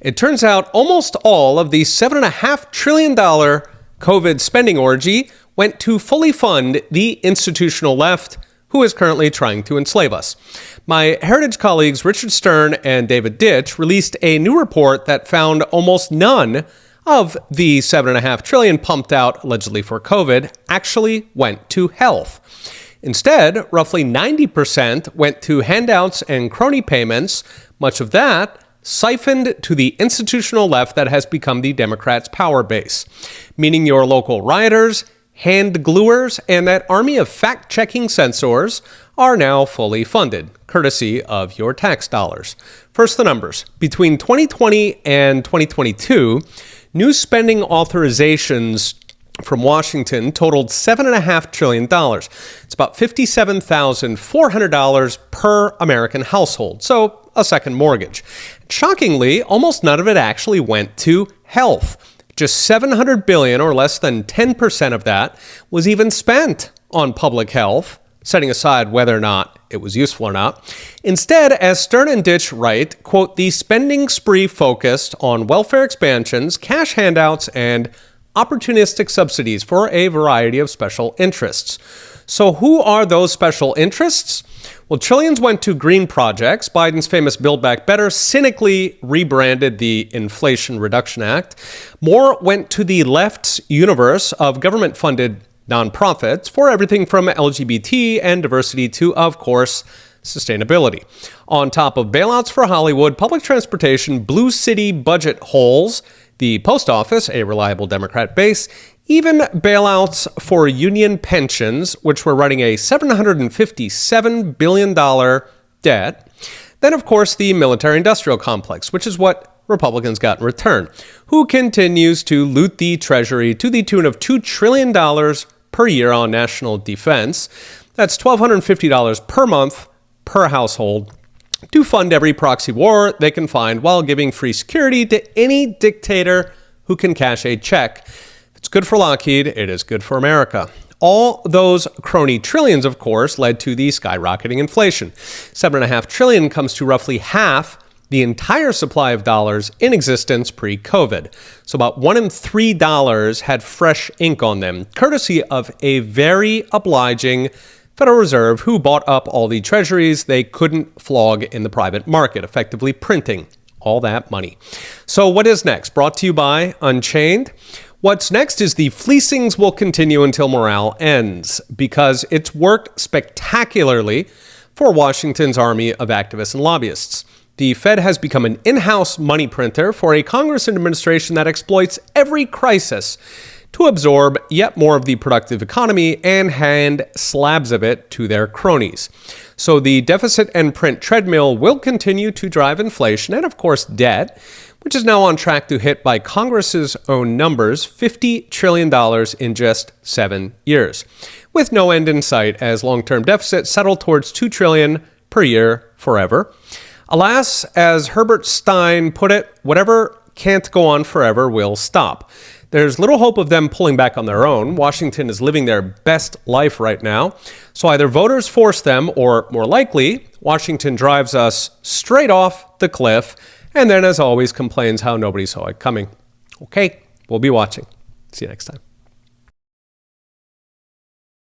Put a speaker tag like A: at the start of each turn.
A: It turns out almost all of the $7.5 trillion COVID spending orgy went to fully fund the institutional left, who is currently trying to enslave us. My Heritage colleagues Richard Stern and David Ditch released a new report that found almost none of the $7.5 trillion pumped out allegedly for COVID actually went to health. Instead, roughly 90% went to handouts and crony payments, much of that siphoned to the institutional left that has become the Democrats' power base, meaning your local rioters, hand gluers, and that army of fact-checking censors are now fully funded, courtesy of your tax dollars. First, the numbers. Between 2020 and 2022, new spending authorizations from Washington totaled $7.5 trillion. It's about $57,400 per American household, so a second mortgage. Shockingly, almost none of it actually went to health. Just $700 billion, or less than 10% of that, was even spent on public health, setting aside whether or not it was useful or not. Instead, as Stern and Ditch write, quote, the spending spree focused on welfare expansions, cash handouts, and opportunistic subsidies for a variety of special interests. So who are those special interests? Well, trillions went to green projects. Biden's famous Build Back Better cynically rebranded the Inflation Reduction Act. More went to the left's universe of government-funded nonprofits for everything from LGBT and diversity to, of course, sustainability. On top of bailouts for Hollywood, public transportation, blue city budget holes, the post office, a reliable Democrat base, even bailouts for union pensions, which were running a $757 billion debt. Then, of course, the military-industrial complex, which is what Republicans got in return, who continues to loot the Treasury to the tune of $2 trillion per year on national defense. That's $1,250 per month per household to fund every proxy war they can find while giving free security to any dictator who can cash a check. If it's good for Lockheed, it is good for America. All those crony trillions, of course, led to the skyrocketing inflation. $7.5 trillion comes to roughly half the entire supply of dollars in existence pre-COVID. So about $1 in $3 had fresh ink on them, courtesy of a very obliging Federal Reserve who bought up all the treasuries they couldn't flog in the private market, effectively printing all that money. So what is next? Brought to you by Unchained. What's next is the fleecings will continue until morale ends, because it's worked spectacularly for Washington's army of activists and lobbyists. The Fed has become an in-house money printer for a Congress and administration that exploits every crisis to absorb yet more of the productive economy and hand slabs of it to their cronies. So the deficit and print treadmill will continue to drive inflation and, of course, debt, which is now on track to hit, by Congress's own numbers, $50 trillion in just 7 years, with no end in sight as long-term deficits settle towards $2 trillion per year forever. Alas, as Herbert Stein put it, whatever can't go on forever will stop. There's little hope of them pulling back on their own. Washington is living their best life right now. So either voters force them, or more likely, Washington drives us straight off the cliff, and then, as always, complains how nobody saw it coming. Okay, we'll be watching. See you next time.